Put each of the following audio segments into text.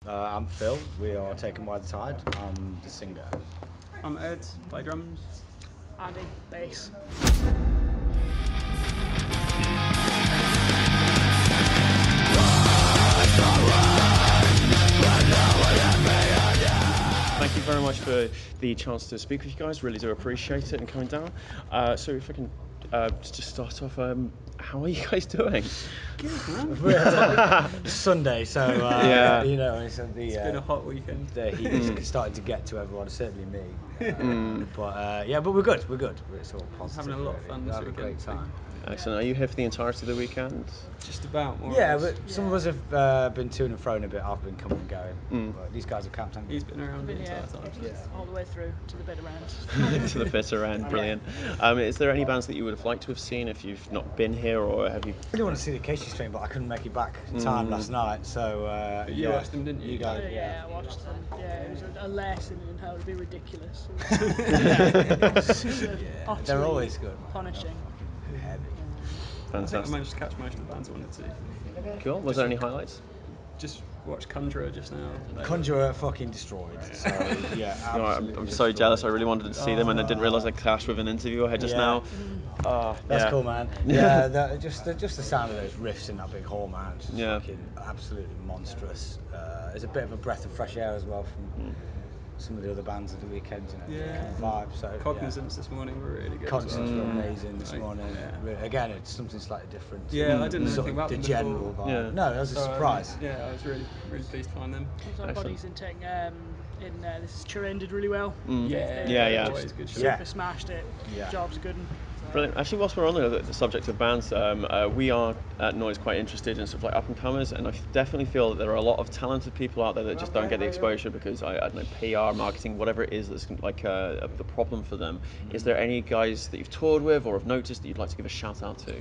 I'm Phil. We are Taken by the Tide. I'm the singer. I'm Ed, play drums. Andy, bass. Thank you very much for the chance to speak with you guys. Really do appreciate it and coming down. So if I can just start off, how are you guys doing? It's Sunday, so Yeah. you know, it's Been a hot weekend. the heat is starting to get to everyone. Certainly me. But yeah, but we're good. We're good. It's all positive. Having a lot of really. fun We're this having a weekend. great time. Excellent. Are you here for the entirety of the weekend? Just about. More Yeah, or less. but some of us have been to and fro a bit. I've been coming and going. But these guys have camped, haven't He's you? been around the Been here entire time. all the way through to the bitter end. To the bitter end, brilliant. Is there any bands that you would have liked to have seen if you've not been here, or have you? I really want to see the Casey stream, but I couldn't make it back in time last night. So But you watched them, didn't you? You guys, Yeah, I watched them. Yeah, it was a lesson in how to be ridiculous. They're always good. Punishing. Heavy. I think I Fantastic. managed to catch most of the bands I wanted to. Cool. Was there any highlights? Just watched Conjurer just now. Conjurer fucking destroyed. So yeah, No, absolutely. I'm so jealous. I really wanted to see them, and I didn't realise I clashed with an interview I had just now. That's Yeah. cool, man. Yeah, just the sound of those riffs in that big hall, man. Just Yeah. fucking absolutely monstrous. It's a bit of a breath of fresh air as well from some of the other bands of the weekend. You know, Yeah. kind of vibe. So Cognizance this morning were really good. Concerts as well. were amazing this morning. Yeah. Again, it's something slightly different. Yeah, I didn't know Sort anything of about the them general before. vibe. Yeah. No, that was a So, surprise. Yeah, I was really pleased to find them. Our buddies in Tech, this Turin did really well. Yeah. Always good show. Yeah. Super smashed it. Yeah. Job's a good one. So. Brilliant. Actually, whilst we're on the subject of bands, we are at Noizze quite interested in stuff like up and comers, and I definitely feel that there are a lot of talented people out there that just don't get the exposure because I don't know, PR, marketing, whatever it is that's like the problem for them. Is there any guys that you've toured with or have noticed that you'd like to give a shout out to?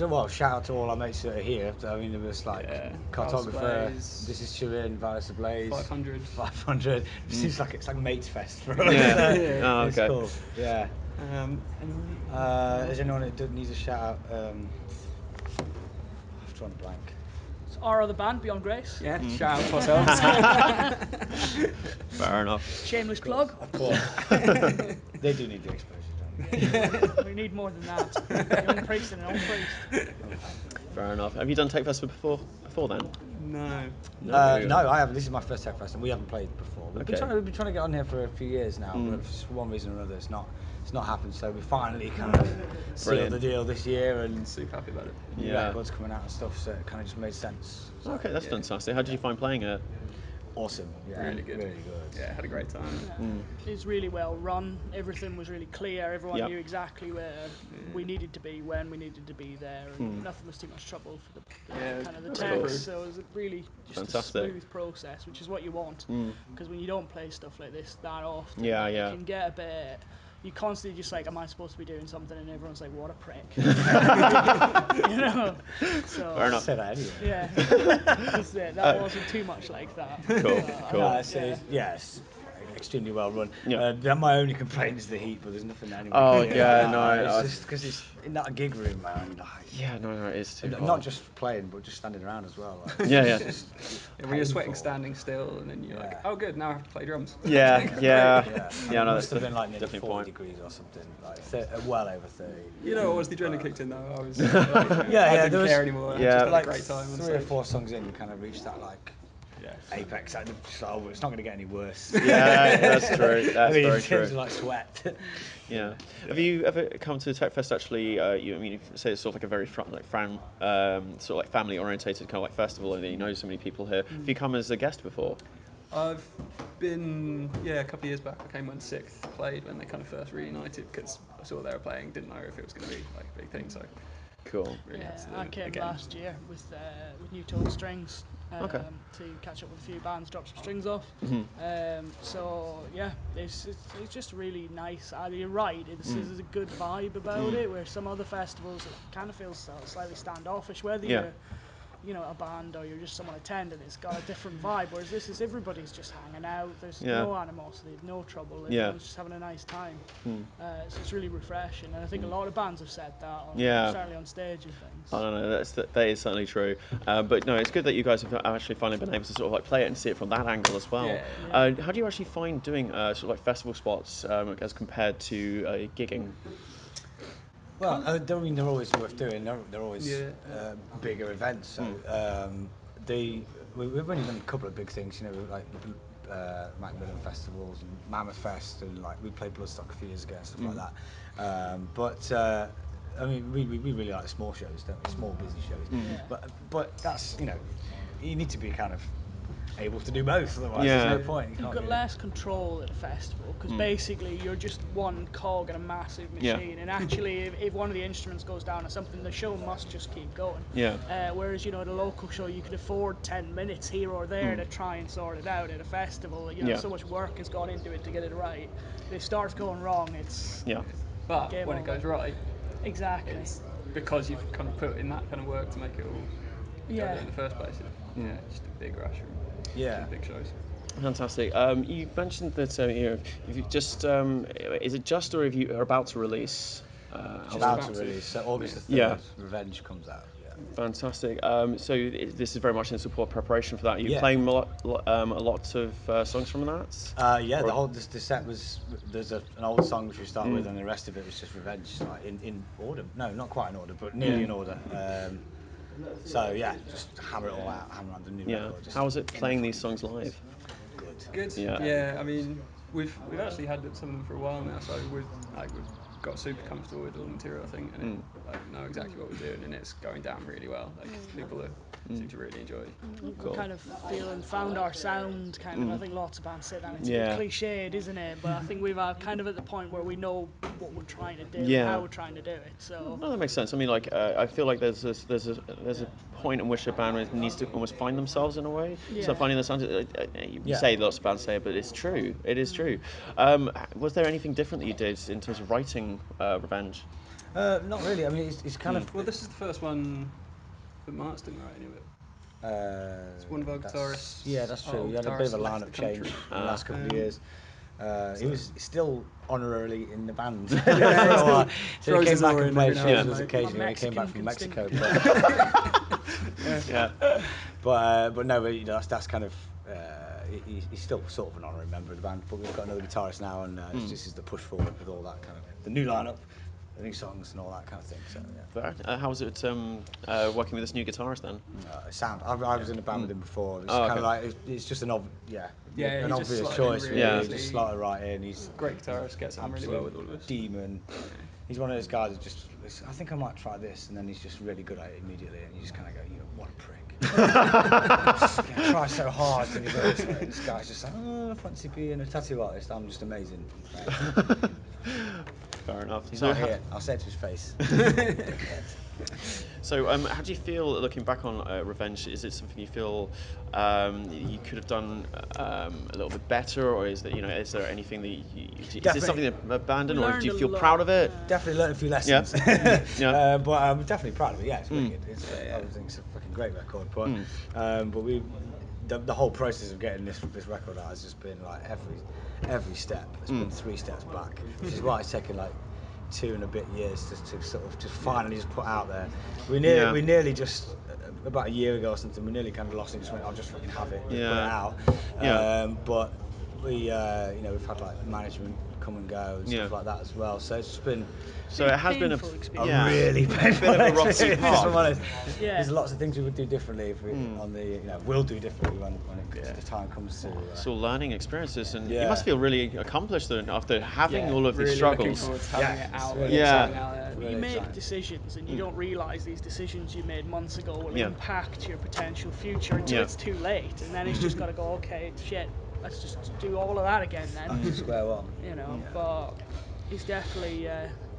Well, shout out to all our mates that are here. I mean, there was like cartographer. Blaze. This is Turin, Virus Blaze. 500. 500. Seems like it's like mates fest for us. Yeah. Oh, It's okay. cool. Yeah. And Is anyone that needs a shout out? I'm trying to blank. So our other band, Beyond Grace. yeah, shout out to ourselves. Fair enough. Shameless plug. Of course. They do need the exposure, don't they? We need more than that. Young priest and an old priest. Fair enough. Have you done TechFest before then? No. No, I haven't. This is my first TechFest, and we haven't played before. We've Okay. been trying to get on here for a few years now, but for one reason or another, it's not happened. So we finally kind of sealed the deal this year, and Super happy about it. new Yeah. records coming out and stuff. So it kind of just made sense. So, Okay, that's fantastic. How did you find playing it? awesome. Yeah, Really good. Really good. Yeah, had a great time. It's really well run. Everything was really clear. Everyone Yep. knew exactly where we needed to be, when we needed to be there, and nothing was too much trouble for the Yeah, kind of the that's text. cool. So it was really just Fantastic. a smooth process, which is what you want. Because when you don't play stuff like this that often, Yeah. it can get a bit. You constantly just like, am I supposed to be doing something? And everyone's like, what a prick. You know. So Fair enough. Say that anyway. yeah, that's it. That wasn't too much like that. Cool. Cool. It's extremely well run. Yeah. My only complaint is the heat, but there's nothing anyway. Oh, yeah, no, It's just because it's not a gig room, man. Like, Yeah, no, it is too hot. not just playing, but just standing around as well. Like, Yeah. it's When you're sweating painful. standing still, and then you're like, oh good, now I have to play drums. Yeah. Yeah, Yeah, no, it that's must have been like nearly definitely a 40 point. degrees or something, like well over 30. You know, once the adrenaline kicked in though, I was I there didn't was- care anymore. I Yeah. just had Like a great time. on 3 or stage. 4 songs in, you kind of reach that like apex. Like, so it's not going to get any worse. Yeah, that's true. That's I mean, very in true. terms of like sweat. Yeah. Have you ever come to TechFest actually? You say it's sort of like a very sort of like family orientated kind of like festival, and you know so many people here. Have you come as a guest before? I've been, a couple of years back. I came when Sixth played when they kind of first reunited because I saw they were playing, didn't know if it was going to be like a big thing, so Cool. really had to do I it came again. last year with New Total Strings Okay. to catch up with a few bands, drop some strings off. So yeah, it's just really nice. You're right. There's a good vibe about it. Where some other festivals it kind of feels slightly standoffish. Whether Yeah. you're a band or you're just someone attending, it's got a different vibe. Whereas this is everybody's just hanging out. There's no animosity, no trouble. Everyone's just having a nice time. So it's really refreshing. And I think a lot of bands have said that, certainly on stage and things. I don't know, that is certainly true. But no, it's good that you guys have actually finally been able to sort of like play it and see it from that angle as well. How do you actually find doing sort of like festival spots as compared to gigging? Well, I mean, they're always worth doing. They're always bigger events. So we've only done a couple of big things, like Macmillan festivals and Mammoth Fest, and like we played Bloodstock a few years ago and stuff like that. But I mean, we really like small shows, don't we? Small, busy shows. But that's you need to be kind of able to do both, otherwise there's no point. You've got less control at a festival because basically you're just one cog in a massive machine, and actually if one of the instruments goes down or something, the show must just keep going. Whereas at a local show you could afford 10 minutes here or there to try and sort it out. At a festival, so much work has gone into it to get it right. If it starts going wrong, it's but when it goes right, exactly, it's because you've kind of put in that kind of work to make it all go there in the first place. Just a big rush from big shows. Fantastic. You mentioned that if you just is it just or if you are about to release? About to release. So August the 3rd, Revenge comes out. Fantastic. So this is very much in support preparation for that. You're playing a lot of songs from that. The whole the set was there's an old song which we start with, and the rest of it was just Revenge, like in order. No, not quite in order, but nearly in order. So just hammer it all out, hammer on the new record. How was it playing these songs live? Good. Yeah. I mean, we've actually had some of them for a while now, so we've got super comfortable with all the material, I think, and know exactly what we're doing, and it's going down really well. People seem to really enjoy it. We kind of found our sound, kind of. I think lots of bands say that. It's a bit cliched, isn't it? But I think we've kind of at the point where we know what we're trying to do, and how we're trying to do it. So that makes sense. I mean, I feel like there's a point in which a band needs to almost find themselves in a way. So finding the sound, you say lots of bands say it, but it's true. It is true. Was there anything different that you did in terms of writing Revenge? Not really. I mean, it's kind of. Well, this is the first one that Mark's didn't write any of it. It's one of our guitarists. Yeah, that's true. We had a bit of a lineup change in the last couple of years. He was still honorarily in the band. So he came back and played shows with us occasionally when he came back from Mexico. But no, that's kind of. He's still sort of an honorary member of the band, but we've got another guitarist now, and this is the push forward with all that kind of the new lineup, the new songs, and all that kind of thing. So how was it working with this new guitarist then? Sound. I was in a band with him before. It's kind of like it's just an obvious choice. Really He just slotted right in. He's a great guitarist. Gets on really well with all of us. Demon. He's one of those guys that just. I think I might try this, and then he's just really good at it immediately, and you just kind of go, what a prick. Try so hard, and this guy's just like, I fancy being a tattoo artist. I'm just amazing. Fair enough. He's not here. I'll say it to his face. So, how do you feel looking back on Revenge? Is it something you feel you could have done a little bit better, or is there anything that is this something that you abandoned, or do you feel proud of it? Definitely learned a few lessons. But I'm definitely proud of it. Yeah, it's wicked. I think it's a fucking great record. But the whole process of getting this record out has just been like every step. It's been 3 steps back, which is why it's taken like 2 and a bit years to sort of just finally just put out there. We nearly just about a year ago or something. We nearly kind of lost it. Just went, I'll just fucking have it, put it out. But we've had like management come and go and stuff like that as well. So it's just been. So it has been a really painful bit of a rocky path. There's lots of things we would do differently if we we'll do differently when the time comes to. It's all learning experiences, and you must feel really accomplished then after having all of these struggles. You make decisions, and you don't realise these decisions you made months ago will impact your potential future until it's too late, and then it's just got to go, okay, shit, let's just do all of that again then. Square one. But it's definitely.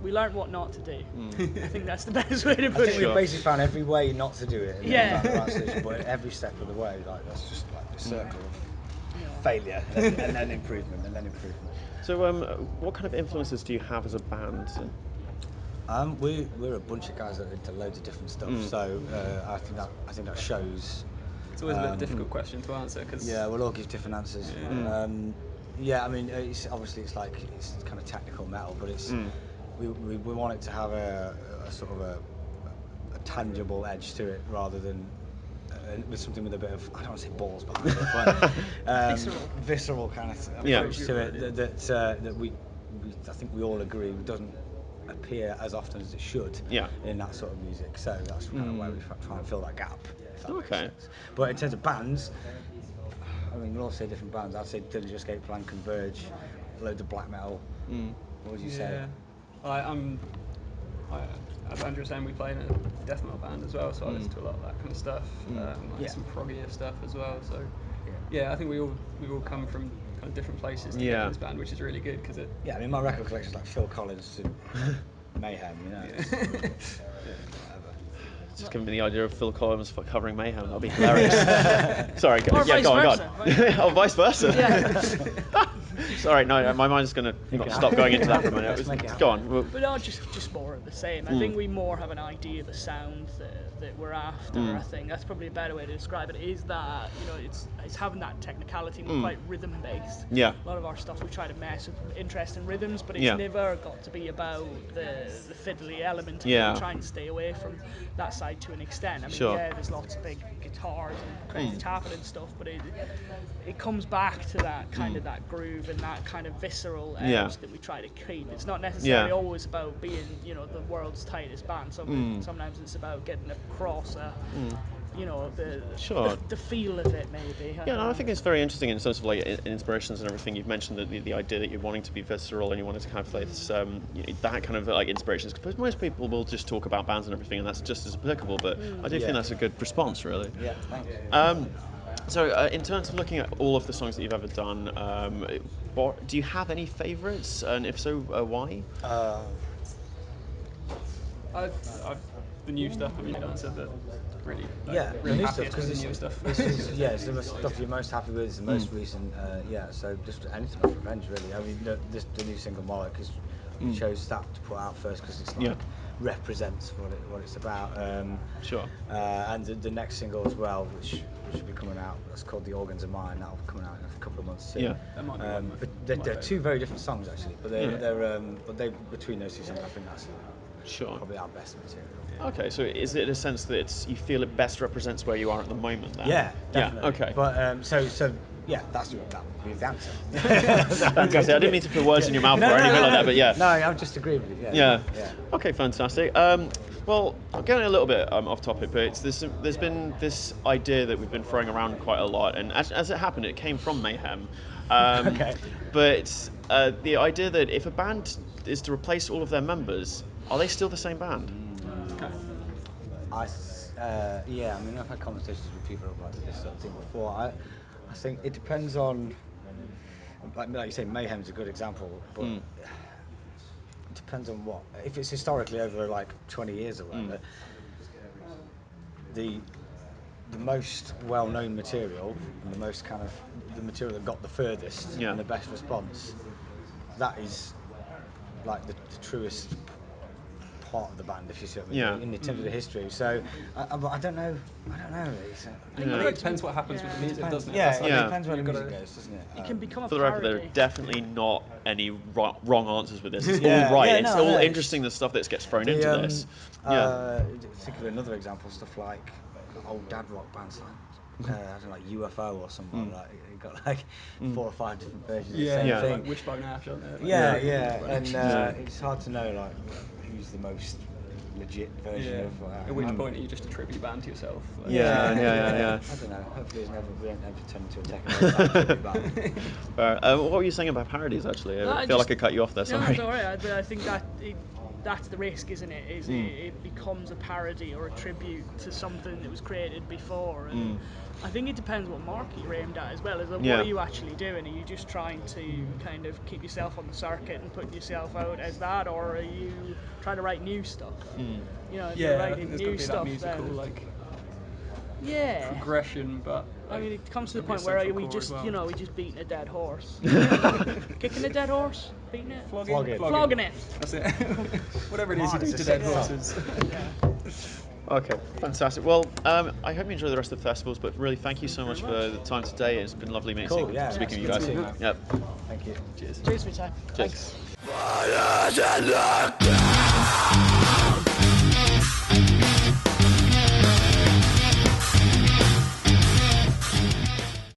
We learned what not to do. I think that's the best way to put it. I think we basically found every way not to do it. And found the right solution, but every step of the way, like that's just like the circle of failure and then improvement and then improvement. So, what kind of influences do you have as a band? We're a bunch of guys that are into loads of different stuff. So I think that shows. It's always a bit of a difficult question to answer because we'll all give different answers. I mean, it's obviously it's kind of technical metal, but it's we want it to have a sort of a tangible edge to it rather than with something with a bit of, I don't want to say balls behind it, but visceral kind of approach to it that we I think we all agree doesn't appear as often as it should in that sort of music. So that's kind of why we try and fill that gap. If that makes sense. But in terms of bands, I mean, we'll all say different bands. I'd say Dillinger Escape Plan, Converge, loads of black metal. What would you say? As Andrew was saying, we play in a death metal band as well, so I listen to a lot of that kind of stuff, some proggier stuff as well. So I think we all come from kind of different places to get in this band, which is really good because it. Yeah, I mean, my record collection's like Phil Collins to Mayhem, you know. Whatever. Just giving me the idea of Phil Collins covering Mayhem. That'll be hilarious. Sorry, or go on. Oh, vice versa. Yeah. Sorry, no, my mind's going to stop going into that for a minute. Go on. But no, just more of the same. I think we more have an idea of the sound that we're after. I think that's probably a better way to describe it. Is that it's having that technicality and quite rhythm based. Yeah. A lot of our stuff we try to mess with interesting rhythms, but it's never got to be about the fiddly element. We try and stay away from that side to an extent. I mean, there's lots of big guitars and crazy tapping and stuff, but it comes back to that kind of that groove and that kind of visceral edge that we try to keep. It's not necessarily always about being, the world's tightest band. Sometimes it's about getting across the feel of it, maybe. I think it's very interesting in terms of like inspirations and everything. You've mentioned the idea that you're wanting to be visceral and you wanted to kind of play this, that kind of like inspirations. Because most people will just talk about bands and everything, and that's just as applicable. But I do think that's a good response, really. Yeah, thanks. So, in terms of looking at all of the songs that you've ever done, do you have any favourites? And if so, why? The new stuff, I mean, I'd answer, but really, the new happy stuff, because the new stuff. It's the stuff you're most happy with. It's the most recent. So just anything off Revenge, really. I mean, the new single Moloch is we chose that to put out first because it's like represents what it's about. And the next single as well, which should be coming out. That's called The Organs Are Mine. That'll come out in a couple of months too. That might be but they're two very different songs actually. But they're between those two songs, I think that's probably our best material. Okay, so is it in a sense that you feel it best represents where you are at the moment then? Yeah, definitely. Okay. But that would be the answer. Fantastic. I didn't mean to put words in your mouth or anything like that, but No, I'm just agreeing with you. Yeah. Okay, fantastic. Well, I'm getting a little bit off topic, but there's been this idea that we've been throwing around quite a lot, and as it happened, it came from Mayhem. Okay. But the idea that if a band is to replace all of their members, are they still the same band? I mean, I've had conversations with people about this sort of thing before. I think it depends on, like you say, Mayhem's a good example, but it depends on what. If it's historically over like 20 years or whatever, the most well-known material and the most kind of the material that got the furthest and the best response, that is like the truest part of the band, if you see what I mean, in terms of the history. So I don't know. I think it depends what happens with the music, doesn't it? It depends where the music goes, doesn't it? It can become a For the record, parody. there are definitely not any wrong answers with this. It's all right. It's all interesting, the stuff that gets thrown into this. Think of another example, stuff like old dad rock bands like I don't know, like UFO or something. Like you've got like 4 or 5 different versions of the same thing. Like Wishbone Ash, aren't there? And it's hard to know like who's the most legit version of. At which point are you just a tribute band to yourself? I don't know. Hopefully, we don't ever turn into a techno band. What were you saying about parodies? Actually, I feel like I cut you off there. Sorry. No, it's all right. But I think that's the risk, isn't it? It becomes a parody or a tribute to something that was created before. And I think it depends what market you're aimed at as well. What are you actually doing? Are you just trying to kind of keep yourself on the circuit and putting yourself out as that, or are you trying to write new stuff? If you're writing new stuff, musical, like progression, but I mean, it comes to the point where we just, we just beating a dead horse. Kicking a dead horse, beating it, flogging it. That's it. Whatever it is you do to dead horses. Okay, fantastic. Well, I hope you enjoy the rest of the festivals, but really thank you so much for the time today. It's been lovely meeting, speaking with you guys. Yep. Thank you. Cheers. Cheers for your time. Cheers. Thanks.